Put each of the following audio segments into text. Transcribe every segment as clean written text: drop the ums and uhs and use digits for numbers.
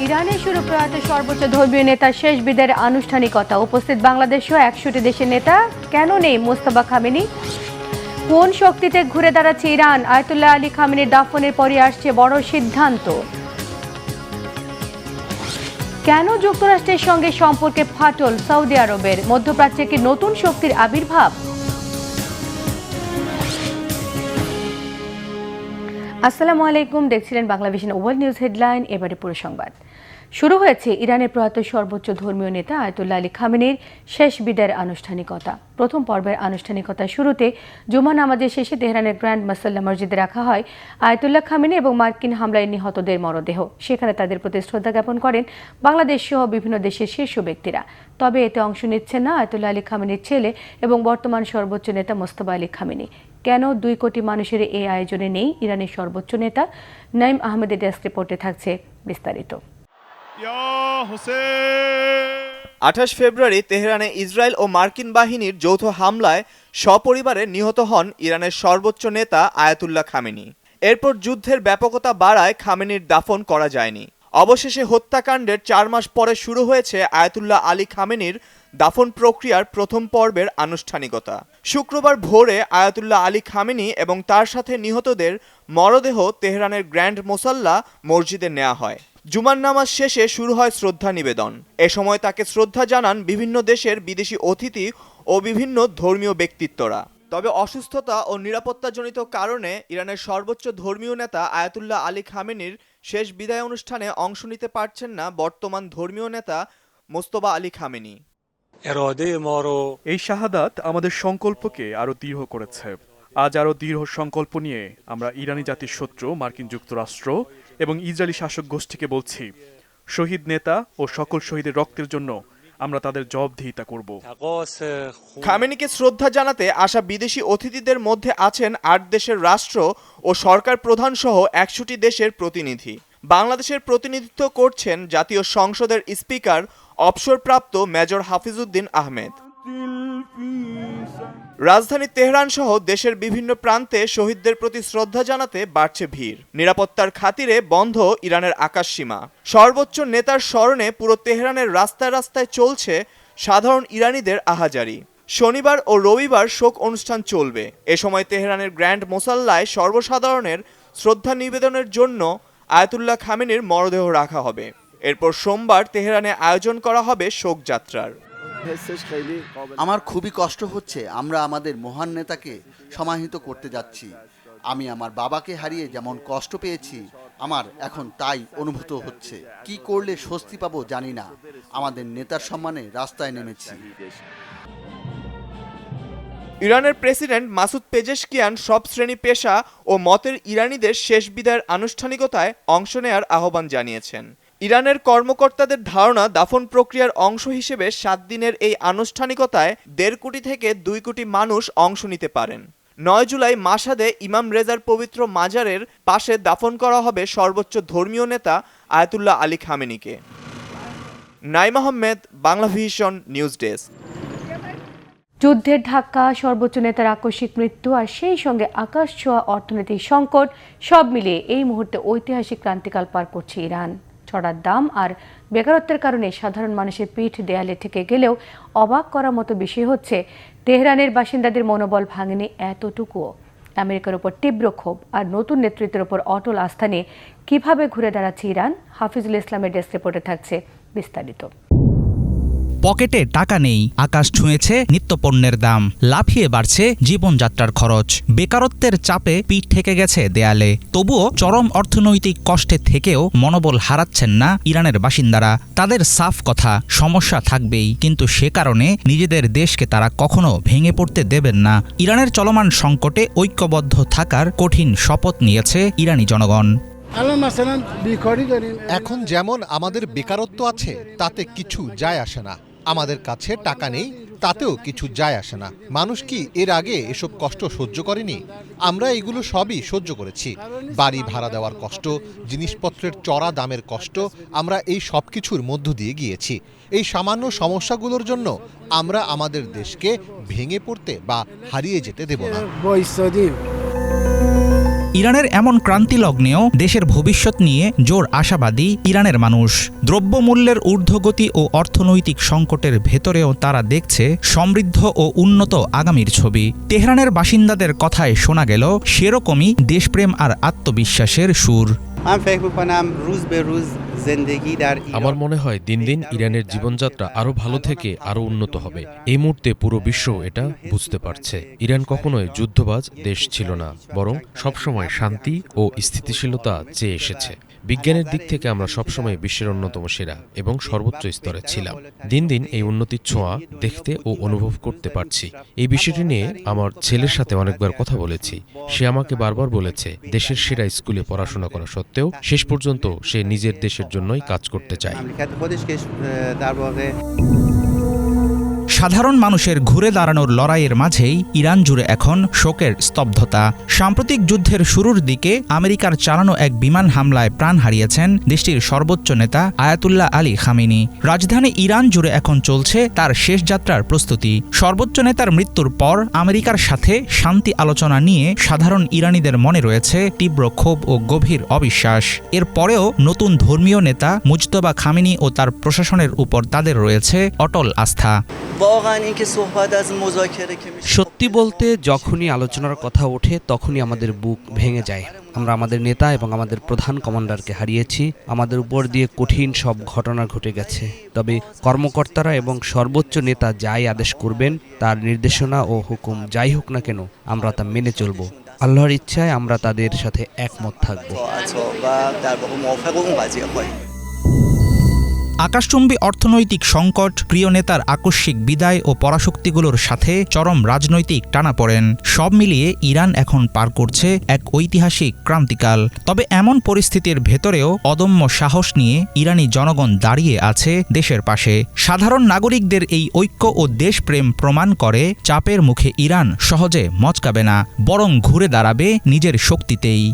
ইরানে শুরু প্রয়াত সর্বোচ্চ ধর্মীয় নেতার শেষ বিদায়ের আনুষ্ঠানিকতা। উপস্থিত বাংলাদেশসহ ১০০টি দেশের নেতা। কেন নেই মোস্তফা খামেনি? কোন শক্তিতে ঘুরে দাঁড়াচ্ছে ইরান? আয়াতুল্লাহ আলী খামেনির দাফনের পরই আসছে বড় সিদ্ধান্ত। কেন যুক্তরাষ্ট্রের সঙ্গে সম্পর্কে ফাটল সৌদি আরবের? মধ্যপ্রাচ্যে কি নতুন শক্তির আবির্ভাব? আসসালামু আলাইকুম, দেখছিলেন বাংলাভিশন ওয়ার্ল্ড নিউজ হেডলাইন। এবারে পুরো সংবাদ। শুরু হয়েছে ইরানের প্রয়াত সর্বোচ্চ ধর্মীয় নেতা আয়াতুল্লাহ আলী খামেনির শেষ বিদায়ের আনুষ্ঠানিকতা। প্রথম পর্বের আনুষ্ঠানিকতার শুরুতে জুমা নামাজের শেষে তেহরানের গ্র্যান্ড মাসাল্লা মসজিদে রাখা হয় আয়াতুল্লাহ খামেনি এবং মার্কিন হামলায় নিহতদের মরদেহ। সেখানে তাদের প্রতি শ্রদ্ধা জ্ঞাপন করেন বাংলাদেশ সহ বিভিন্ন দেশের শীর্ষ ব্যক্তিরা। তবে এতে অংশ নিচ্ছেন না আয়াতুল্লাহ আলী খামেনির ছেলে এবং বর্তমান সর্বোচ্চ নেতা মোস্তফা আলী খামেনি। কেন ২ কোটি মানুষের এই আয়োজনে নেই ইরানের সর্বোচ্চ নেতা? নাইম আহমেদের ডেস্ক রিপোর্টে থাকছে বিস্তারিত। ২৮ ফেব্রুয়ারি তেহরানে ইসরায়েল ও মার্কিন বাহিনীর যৌথ হামলায় সপরিবারে নিহত হন ইরানের সর্বোচ্চ নেতা আয়াতুল্লাহ খামেনি। এরপর যুদ্ধের ব্যাপকতা বাড়ায় খামেনির দাফন করা যায়নি। অবশেষে হত্যাকাণ্ডের ৪ মাস পরে শুরু হয়েছে আয়াতুল্লাহ আলী খামেনির দাফন প্রক্রিয়ার প্রথম পর্বের আনুষ্ঠানিকতা। শুক্রবার ভোরে আয়াতুল্লাহ আলী খামেনি এবং তার সাথে নিহতদের মরদেহ তেহরানের গ্র্যান্ড মোসাল্লা মসজিদে নেওয়া হয়। জুমার নামাজ শেষে শুরু হয় শ্রদ্ধা নিবেদন। এ সময় তাকে শ্রদ্ধা জানান বিভিন্ন দেশের বিদেশি অতিথি ও বিভিন্ন ধর্মীয় ব্যক্তিত্বরা। তবে অসুস্থতা ও নিরাপত্তাজনিত কারণে ইরানের সর্বোচ্চ ধর্মীয় নেতা আয়াতুল্লাহ আলী খামেনির শেষ বিদায় অনুষ্ঠানে অংশ নিতে পারছেন না বর্তমান ধর্মীয় নেতা মোস্তফা আলী খামেনি। এই শাহাদাত আমাদের সংকল্পকে আরো দৃঢ় করেছে। আজ আরো দৃঢ় সংকল্প নিয়ে আমরা ইরানি জাতির শত্রু মার্কিন যুক্তরাষ্ট্র এবং ইসরায়েলি শাসক গোষ্ঠীকে বলছি, শহীদ নেতা ও সকল শহীদের রক্তের জন্য আমরা তাদের জবাবদিহিতা করব। খামেনিকে শ্রদ্ধা জানাতে আসা বিদেশি অতিথিদের মধ্যে আছেন ৮ দেশের রাষ্ট্র ও সরকার প্রধান সহ ১০০টি দেশের প্রতিনিধি। বাংলাদেশের প্রতিনিধিত্ব করছেন জাতীয় সংসদের স্পিকার অবসরপ্রাপ্ত মেজর হাফিজউদ্দিন আহমেদ। রাজধানী তেহরান সহ দেশের বিভিন্ন প্রান্তে শহীদদের প্রতি শ্রদ্ধা জানাতে বাড়ছে ভিড়। নিরাপত্তার খাতিরে বন্ধ ইরানের আকাশসীমা। সর্বোচ্চ নেতার স্মরণে পুরো তেহরানের রাস্তায় রাস্তায় চলছে সাধারণ ইরানিদের আহাজারি। শনিবার ও রবিবার শোক অনুষ্ঠান চলবে। এ সময় তেহরানের গ্র্যান্ড মোসাল্লায় সর্বসাধারণের শ্রদ্ধা নিবেদনের জন্য আয়াতুল্লাহ খামেনির মরদেহ রাখা হবে। এরপর সোমবার তেহরানে আয়োজন করা হবে শোকযাত্রার। আমার খুবই কষ্ট হচ্ছে, আমরা আমাদের মহান নেতাকে সমাহিত করতে যাচ্ছি। আমি আমার বাবাকে হারিয়ে যেমন কষ্ট পেয়েছি, আমার এখন তাই অনুভূত হচ্ছে। কি করলে স্বস্তি পাবো জানি না। আমাদের নেতার সম্মানে রাস্তায় নেমেছি। ইরানের প্রেসিডেন্ট মাসুদ পেজেশকিয়ান সব শ্রেণী পেশা ও মতের ইরানিদের শেষ বিদায়ের আনুষ্ঠানিকতায় অংশ নেয়ার আহ্বান জানিয়েছেন। ইরানের কর্মকর্তাদের ধারণা, দাফন প্রক্রিয়ার অংশ হিসেবে ৭ দিনের এই আনুষ্ঠানিকতায় ১.৫ কোটি থেকে ২ কোটি মানুষ অংশ নিতে পারেন। ৯ জুলাই মাশহাদে ইমাম রেজার পবিত্র মাজারের পাশে দাফন করা হবে সর্বোচ্চ ধর্মীয় নেতা আয়াতুল্লাহ আলী খামেনিকে। Naim Ahmed, Banglavision news desk. যুদ্ধের ধাক্কা, সর্বোচ্চ নেতার আকস্মিক মৃত্যু আর সেই সঙ্গে আকাশ ছোঁয়া অর্থনৈতিক সংকট, সব মিলিয়ে এই মুহূর্তে ঐতিহাসিক ক্রান্তিকাল পার করছে ইরান। চড়ার দাম আর বেকারত্বের কারণে সাধারণ মানুষের পিঠ দেয়ালে ঠেকে গেলেও অবাক করার মতো বিষয় হচ্ছে তেহরানের বাসিন্দাদের মনোবল ভাঙেনি এতটুকুও। আমেরিকার ওপর তীব্র ক্ষোভ আর নতুন নেতৃত্বের ওপর অটল আস্থা নিয়ে কীভাবে ঘুরে দাঁড়াচ্ছে ইরান? হাফিজুল ইসলামের ডেস্ক রিপোর্টে থাকছে বিস্তারিত। পকেটে টাকা নেই, আকাশ ছুঁয়েছে নিত্যপণ্যের দাম, লাফিয়ে বাড়ছে জীবনযাত্রার খরচ, বেকারত্বের চাপে পিঠ ঠেকে গেছে দেয়ালে। তবুও চরম অর্থনৈতিক কষ্টে থেকেও মনোবল হারাচ্ছেন না ইরানের বাসিন্দারা। তাদের সাফ কথা, সমস্যা থাকবেই, কিন্তু সে কারণে নিজেদের দেশকে তারা কখনো ভেঙে পড়তে দেবেন না। ইরানের চলমান সংকটে ঐক্যবদ্ধ থাকার কঠিন শপথ নিয়েছে ইরানি জনগণ। এখন যেমন আমাদের বেকারত্ব আছে, তাতে কিছু যায় আসে না। আমাদের কাছে টাকা নেই, তাতেও কিছু যায় আসে না। মানুষ কি এর আগে এসব কষ্ট সহ্য করেনি? আমরা এগুলো সবই সহ্য করেছি। বাড়ি ভাড়া দেওয়ার কষ্ট, জিনিসপত্রের চড়া দামের কষ্ট, আমরা এই সব কিছুর মধ্য দিয়ে গিয়েছি। এই সামান্য সমস্যাগুলোর জন্য আমরা আমাদের দেশকে ভেঙে পড়তে বা হারিয়ে যেতে দেব না। ইরানের এমন ক্রান্তি লগ্নেও দেশের ভবিষ্যৎ নিয়ে জোর আশাবাদী ইরানের মানুষ। দ্রব্যমূল্যের ঊর্ধ্বগতি ও অর্থনৈতিক সংকটের ভেতরেও তারা দেখছে সমৃদ্ধ ও উন্নত আগামীর ছবি। তেহরানের বাসিন্দাদের কথায় শোনা গেল সেরকমই দেশপ্রেম আর আত্মবিশ্বাসের সুর। আমার মনে হয় দিন দিন ইরানের জীবনযাত্রা আরও ভালো থেকে আরও উন্নত হবে। এই মুহূর্তে পুরো বিশ্ব এটা বুঝতে পারছে। ইরান কখনোই যুদ্ধবাজ দেশ ছিল না, বরং সবসময় শান্তি ও স্থিতিশীলতা চেয়ে এসেছে। বিজ্ঞানের দিক থেকে আমরা সবসময় বিশ্বের অন্যতম সেরা এবং সর্বোচ্চ স্তরে ছিলাম। দিন দিন এই উন্নতির ছোঁয়া দেখতে ও অনুভব করতে পারছি। এই বিষয়টি নিয়ে আমার ছেলের সাথে অনেকবার কথা বলেছি। সে আমাকে বারবার বলেছে দেশের সেরা স্কুলে পড়াশোনা করা সত্ত্বেও শেষ পর্যন্ত সে নিজের দেশের জন্যই কাজ করতে চায়। সাধারণ মানুষের ঘুরে দাঁড়ানোর লড়াইয়ের মাঝেই ইরান জুড়ে এখন শোকের স্তব্ধতা। সাম্প্রতিক যুদ্ধের শুরুর দিকে আমেরিকার চালানো এক বিমান হামলায় প্রাণ হারিয়েছেন দেশটির সর্বোচ্চ নেতা আয়াতুল্লাহ আলী খামেনি। রাজধানী ইরান জুড়ে এখন চলছে তার শেষ যাত্রার প্রস্তুতি। সর্বোচ্চ নেতার মৃত্যুর পর আমেরিকার সাথে শান্তি আলোচনা নিয়ে সাধারণ ইরানিদের মনে রয়েছে তীব্র ক্ষোভ ও গভীর অবিশ্বাস। এরপরেও নতুন ধর্মীয় নেতা মুজতবা খামেনি ও তার প্রশাসনের উপর তাদের রয়েছে অটল আস্থা। সত্যি বলতে যখনই আলোচনার কথা ওঠে তখনই আমাদের বুক ভেঙে যায়। আমরা আমাদের নেতা এবং আমাদের প্রধান কমান্ডারকে হারিয়েছি। আমাদের উপর দিয়ে কঠিন সব ঘটনা ঘটে গেছে। তবে কর্মকর্তারা এবং সর্বোচ্চ নেতা যাই আদেশ করবেন, তার নির্দেশনা ও হুকুম যাই হোক না কেন আমরা তা মেনে চলব। আল্লাহর ইচ্ছায় আমরা তাদের সাথে একমত থাকব। আকাশচুম্বী অর্থনৈতিক সংকট, প্রিয় নেতার আকস্মিক বিদায় ও পরাশক্তিগুলোর সাথে চরম রাজনৈতিক টানাপোড়েন, সব মিলিয়ে ইরান এখন পার করছে এক ঐতিহাসিক ক্রান্তিকাল। তবে এমন পরিস্থিতির ভেতরেও অদম্য সাহস নিয়ে ইরানি জনগণ দাঁড়িয়ে আছে দেশের পাশে। সাধারণ নাগরিকদের এই ঐক্য ও দেশপ্রেম প্রমাণ করে চাপের মুখে ইরান সহজে মচকাবে না, বরং ঘুরে দাঁড়াবে নিজের শক্তিতেই।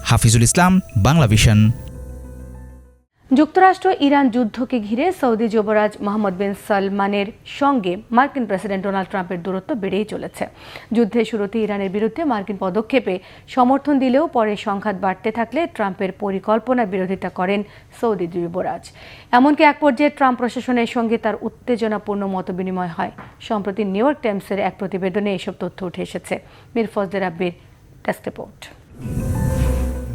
হাফিজুল ইসলাম, বাংলা ভিশন। যুক্তরাষ্ট্র ইরান যুদ্ধকে ঘিরে সৌদি যুবরাজ মোহাম্মদ বিন সালমানের সঙ্গে মার্কিন প্রেসিডেন্ট ডোনাল্ড ট্রাম্পের দূরত্ব বেড়েই চলেছে। যুদ্ধের শুরুতে ইরানের বিরুদ্ধে মার্কিন পদক্ষেপে সমর্থন দিলেও পরে সংঘাত বাড়তে থাকলে ট্রাম্পের পরিকল্পনার বিরোধিতা করেন সৌদি যুবরাজ। এমনকি এক পর্যায়ে ট্রাম্প প্রশাসনের সঙ্গে তার উত্তেজনাপূর্ণ মতবিনিময় হয়। সম্প্রতি নিউ ইয়র্ক টাইমসের এক প্রতিবেদনে এসব তথ্য উঠে এসেছে। মীর ফজলে রাব্বির ডেস্ক রিপোর্ট।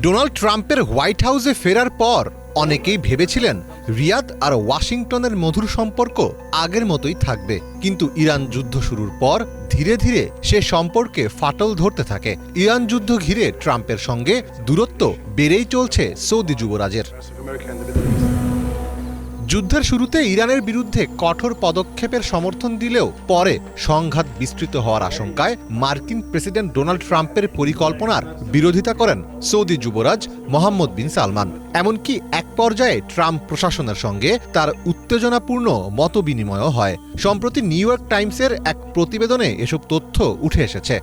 ডোনাল্ড ট্রাম্পের হোয়াইট হাউসে ফেরার পর অনেকেই ভেবেছিলেন রিয়াদ আর ওয়াশিংটনের মধুর সম্পর্ক আগের মতোই থাকবে, কিন্তু ইরান যুদ্ধ শুরুর পর ধীরে ধীরে সে সম্পর্কে ফাটল ধরতে থাকে। ইরান যুদ্ধ ঘিরে ট্রাম্পের সঙ্গে দূরত্ব বেড়েই চলছে সৌদি যুবরাজের। যুদ্ধের শুরুতে ইরানের বিরুদ্ধে কঠোর পদক্ষেপের সমর্থন দিলেও পরে সংঘাত বিস্তৃত হওয়ার আশঙ্কায় মার্কিন প্রেসিডেন্ট ডোনাল্ড ট্রাম্পের পরিকল্পনার বিরোধিতা করেন সৌদি যুবরাজ মোহাম্মদ বিন সালমান। এমনকি এক পর্যায়ে ট্রাম্প প্রশাসনের সঙ্গে তার উত্তেজনাপূর্ণ মতবিনিময়ও হয়। সম্প্রতি নিউ ইয়র্ক টাইমসের এক প্রতিবেদনে এসব তথ্য উঠে এসেছে।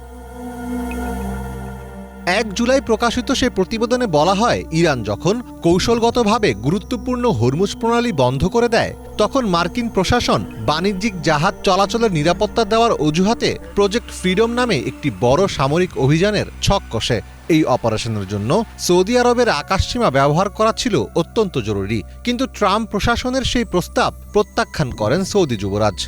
1 জুলাই প্রকাশিত সে প্রতিবেদনে বলা হয়, ইরান যখন কৌশলগতভাবে গুরুত্বপূর্ণ হরমুজ প্রণালী বন্ধ করে দেয়, তখন মার্কিন প্রশাসন বাণিজ্যিক জাহাজ চলাচলের নিরাপত্তা দেওয়ার অজুহাতে প্রজেক্ট ফ্রিডম নামে একটি বড় সামরিক অভিযানের ছক কষে। এই অপারেশনের জন্য সৌদি আরবের আকাশসীমা ব্যবহার করা ছিল অত্যন্ত জরুরি, কিন্তু ট্রাম্প প্রশাসনের সেই প্রস্তাব প্রত্যাখ্যান করেন সৌদি যুবরাজ।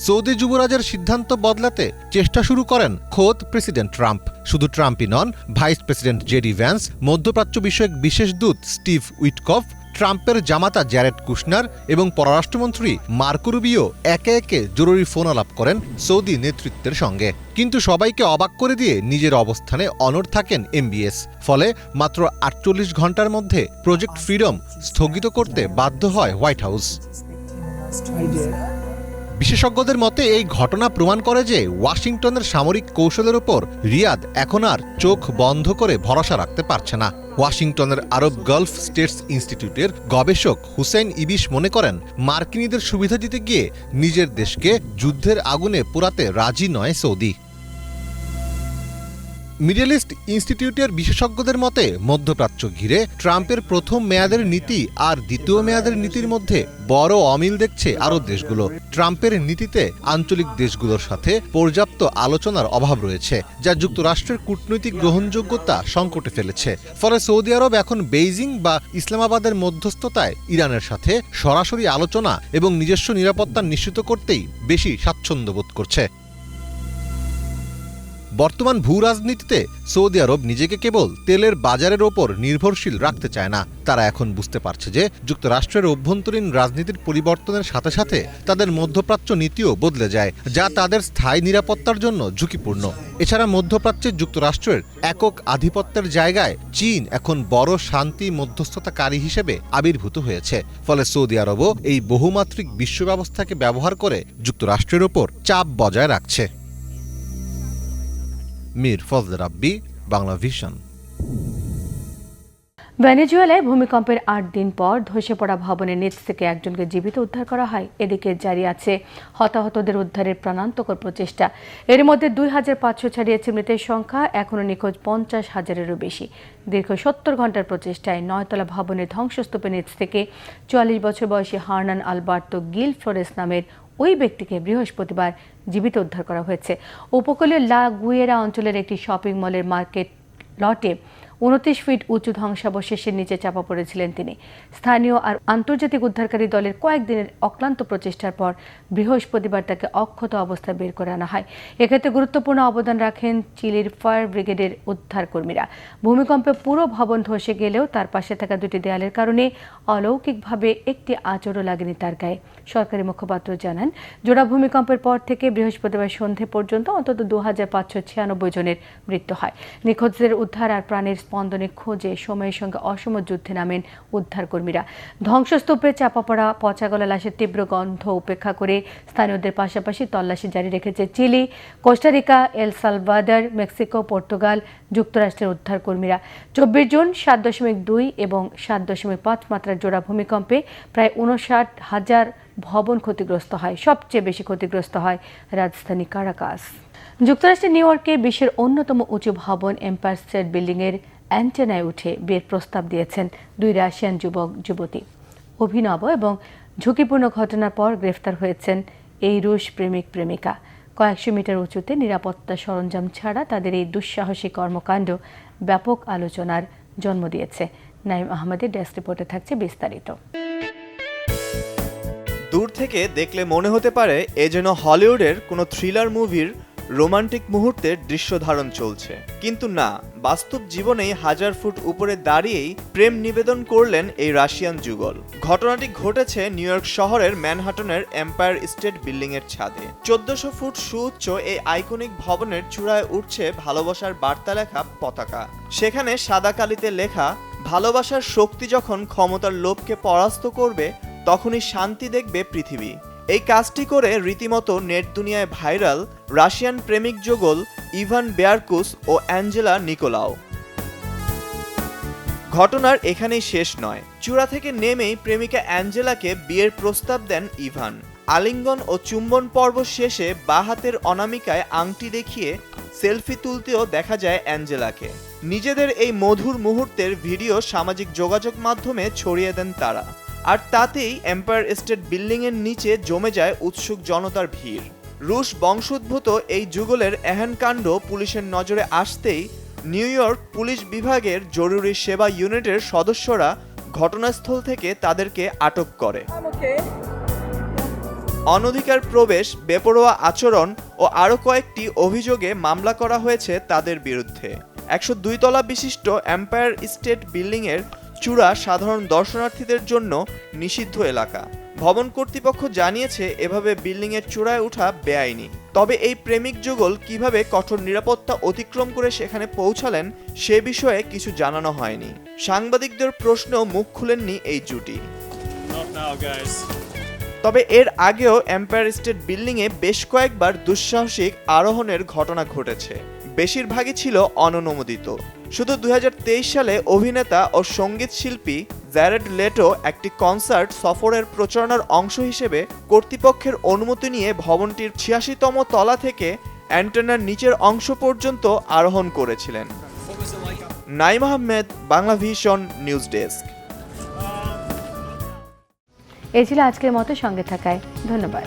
সৌদি যুবরাজের সিদ্ধান্ত বদলাতে চেষ্টা শুরু করেন খোদ প্রেসিডেন্ট ট্রাম্প। শুধু ট্রাম্পই নন, ভাইস প্রেসিডেন্ট জেডি ভ্যান্স, মধ্যপ্রাচ্য বিষয়ক বিশেষ দূত স্টিভ উইটকফ, ট্রাম্পের জামাতা জ্যারেড কুশনার এবং পররাষ্ট্রমন্ত্রী মার্কো রুবিও একে একে জরুরি ফোন আলাপ করেন সৌদি নেতৃত্বের সঙ্গে। কিন্তু সবাইকে অবাক করে দিয়ে নিজের অবস্থানে অনড় থাকেন এমবিএস। ফলে মাত্র 48 ঘন্টার মধ্যে প্রজেক্ট ফ্রিডম স্থগিত করতে বাধ্য হয় হোয়াইট হাউস। বিশেষজ্ঞদের মতে এই ঘটনা প্রমাণ করে যে ওয়াশিংটনের সামরিক কৌশলের উপর রিয়াদ এখন আর চোখ বন্ধ করে ভরসা রাখতে পারছে না। ওয়াশিংটনের আরব গালফ স্টেটস ইনস্টিটিউটের গবেষক হুসেইন ইবিশ মনে করেন, মার্কিনীদের সুবিধা দিতে গিয়ে নিজের দেশকে যুদ্ধের আগুনে পোড়াতে রাজি নয় সৌদি। মিডল ইস্ট ইনস্টিটিউটের বিশেষজ্ঞদের মতে মধ্যপ্রাচ্য ঘিরে ট্রাম্পের প্রথম মেয়াদের নীতি আর দ্বিতীয় মেয়াদের নীতির মধ্যে বড় অমিল দেখছে আরব দেশগুলো। ট্রাম্পের নীতিতে আঞ্চলিক দেশগুলোর সাথে পর্যাপ্ত আলোচনার অভাব রয়েছে, যা যুক্তরাষ্ট্রের কূটনৈতিক গ্রহণযোগ্যতা সংকটে ফেলেছে। ফলে সৌদি আরব এখন বেইজিং বা ইসলামাবাদের মধ্যস্থতায় ইরানের সাথে সরাসরি আলোচনা এবং নিজস্ব নিরাপত্তা নিশ্চিত করতেই বেশি স্বাচ্ছন্দ্য বোধ করছে। বর্তমান ভূ রাজনীতিতে সৌদি আরব নিজেকে কেবল তেলের বাজারের ওপর নির্ভরশীল রাখতে চায় না। তারা এখন বুঝতে পারছে যে যুক্তরাষ্ট্রের অভ্যন্তরীণ রাজনীতির পরিবর্তনের সাথে সাথে তাদের মধ্যপ্রাচ্য নীতিও বদলে যায়, যা তাদের স্থায়ী নিরাপত্তার জন্য ঝুঁকিপূর্ণ। এছাড়া মধ্যপ্রাচ্যে যুক্তরাষ্ট্রের একক আধিপত্যের জায়গায় চীন এখন বড় শান্তি মধ্যস্থতাকারী হিসেবে আবির্ভূত হয়েছে। ফলে সৌদি আরবও এই বহুমাত্রিক বিশ্ব ব্যবস্থাকে ব্যবহার করে যুক্তরাষ্ট্রের ওপর চাপ বজায় রাখছে। মীর ফজলে রাব্বি, বাংলা ভিশন। ভেনেজুয়েলায় ভূমিকম্পের 8 দিন পর ধসে পড়া ভবনের নিচ থেকে একজনকে জীবিত উদ্ধার করা হয়। এদিকে জারি আছে হতাহতদের উদ্ধারের প্রাণান্তকর প্রচেষ্টা। এর মধ্যে 2500 ছাড়িয়েছে মৃতের সংখ্যা, এখনও নিখোঁজ 50,000-এরও বেশি। দীর্ঘ 70 ঘন্টার প্রচেষ্টায় 9তলা ভবনের ধ্বংসস্তূপের নিচ থেকে 44 বছর বয়সী হার্নান আলবার্তো গিল ফ্লোরেস নামের ওই ব্যক্তিকে বৃহস্পতিবার জীবিত উদ্ধার করা হয়েছে। উপকূলীয় লা গুয়েরা অঞ্চলের একটি শপিং মলের মার্কেট লটে 29 ফিট উঁচু ধ্বংসাবশেষের নিচে চাপা পড়েছিলেন তিনি। স্থানীয় আর আন্তর্জাতিক উদ্ধারকারী দলের কয়েকদিনের অক্লান্ত প্রচেষ্টার পর বৃহস্পতিবার তাকে অক্ষত অবস্থায় বের করে আনা হয়। এক্ষেত্রে গুরুত্বপূর্ণ অবদান রাখেন চিলির ফায়ার ব্রিগেডের উদ্ধারকর্মীরা। ভূমিকম্পে পুরো ভবন ধসে গেলেও তার পাশে থাকা দুটি দেয়ালের কারণে অলৌকিকভাবে একটি আঁচড়ও লাগেনি তার গায়ে। সরকারি মুখপাত্র জানান, জোড়া ভূমিকম্পের পর থেকে বৃহস্পতিবার সন্ধে পর্যন্ত অন্তত 2596 জনের মৃত্যু হয়। নিখোঁজদের উদ্ধার আর প্রাণের স্পন্দনে খোঁজে সময়ের সঙ্গে অসম যুদ্ধে নামেন উদ্ধারকর্মীরা। ধ্বংসস্তূপে চাপা পড়া পচাগলা লাশের তীব্র গন্ধ উপেক্ষা করে স্থানীয়দের পাশাপাশি তল্লাশি জারি রেখেছে Chile, Costa Rica, El Salvador, Mexico, Portugal, যুক্তরাষ্ট্রের উদ্ধারকর্মীরা। 24 জুন 7.2 এবং 7.5 মাত্রার জোড়া ভূমিকম্পে প্রায় 59,000 ভবন ক্ষতিগ্রস্ত হয়। সবচেয়ে বেশি ক্ষতিগ্রস্ত হয় রাজধানী কারাকাস। যুক্তরাষ্ট্রের নিউ ইয়র্কে বিশ্বের অন্যতম উঁচু ভবন এম্পায়ার স্টেট বিল্ডিংয়ের অ্যান্টেনায় উঠে বিয়ের প্রস্তাব দিয়েছেন 2 রাশিয়ান যুবক যুবতী। অভিনব এবং ঝুঁকিপূর্ণ ঘটনার পর গ্রেফতার হয়েছেন এই রুশ প্রেমিক প্রেমিকা। কয়েকশো মিটার উঁচুতে নিরাপত্তা সরঞ্জাম ছাড়া তাদের এই দুঃসাহসী কর্মকাণ্ড ব্যাপক আলোচনার জন্ম দিয়েছে। নাইম আহমেদের ডেস্ক রিপোর্টে থাকছে বিস্তারিত। দূর থেকে দেখলে মনে হতে পারে এ যেন হলিউডের কোনো থ্রিলার মুভির রোমান্টিক মুহূর্তের দৃশ্য ধারণ চলছে, কিন্তু না, বাস্তব জীবনেই 1000 ফুট উপরে দাঁড়িয়েই প্রেম নিবেদন করলেন এই রাশিয়ান যুগল। ঘটনাটি ঘটেছে নিউ ইয়র্ক শহরের ম্যানহাটনের এম্পায়ার স্টেট বিল্ডিং এর ছাদে। 1400 ফুট সুউচ্চ এই আইকনিক ভবনের চূড়ায় উঠছে ভালোবাসার বার্তা লেখা পতাকা। সেখানে সাদা কালিতে লেখা, ভালোবাসার শক্তি যখন ক্ষমতার লোভকে পরাস্ত করবে তখনই শান্তি দেখবে পৃথিবী। এই কাজটি করে রীতিমতো নেট দুনিয়ায় ভাইরাল রাশিয়ান প্রেমিক যুগল ইভান বেয়ারকুস ও অ্যাঞ্জেলা নিকোলাও। ঘটনার এখানেই শেষ নয়। চূড়া থেকে নেমেই প্রেমিকা অ্যাঞ্জেলাকে বিয়ের প্রস্তাব দেন ইভান। আলিঙ্গন ও চুম্বন পর্ব শেষে বাঁ হাতের অনামিকায় আংটি দেখিয়ে সেলফি তুলতেও দেখা যায় অ্যাঞ্জেলাকে। নিজেদের এই মধুর মুহূর্তের ভিডিও সামাজিক যোগাযোগ মাধ্যমে ছড়িয়ে দেন তারা। আর তাতেই এম্পায়ার স্টেট বিল্ডিং এর নিচে জমে যায় উৎসুক জনতার ভিড়। রুশ বংশোদ্ভূত এই যুগলের এহেন কাণ্ড পুলিশের নজরে আসতেই নিউ ইয়র্ক পুলিশ বিভাগের জরুরি সেবা ইউনিটের সদস্যরা ঘটনাস্থল থেকে তাদেরকে আটক করে। অনধিকার প্রবেশ, বেপরোয়া আচরণ ও আরও কয়েকটি অভিযোগে মামলা করা হয়েছে তাদের বিরুদ্ধে। 102 তলা বিশিষ্ট এম্পায়ার স্টেট বিল্ডিং এর চূড়া সাধারণ দর্শনার্থীদের জন্য নিষিদ্ধ এলাকা। ভবন কর্তৃপক্ষ জানিয়েছে এভাবে বিল্ডিং এর চূড়ায় ওঠা বেআইনি। তবে এই প্রেমিক যুগল কিভাবে কঠোর নিরাপত্তা অতিক্রম করে সেখানে পৌঁছালেন সে বিষয়ে কিছু জানানো হয়নি। সাংবাদিকদের প্রশ্নেও মুখ খুলেননি এই জুটি। তবে এর আগেও এম্পায়ার স্টেট বিল্ডিং এ বেশ কয়েকবার দুঃসাহসিক আরোহণের ঘটনা ঘটেছে। বেশিরভাগই ছিল অননুমোদিত। শুধু 2023 সালে অভিনেতা ও সঙ্গীত শিল্পী জ্যারেড লেটো একটি কনসার্ট সফরের প্রচারণার অংশ হিসেবে কর্তৃপক্ষের অনুমতি নিয়ে ভবনটির 86তম তলা থেকে অ্যান্টেনার নিচের অংশ পর্যন্ত আরোহণ করেছিলেন। Naim Ahmed, Bangla vision news desk. এই ছিল আজকের মতো, সঙ্গে থাকায় ধন্যবাদ।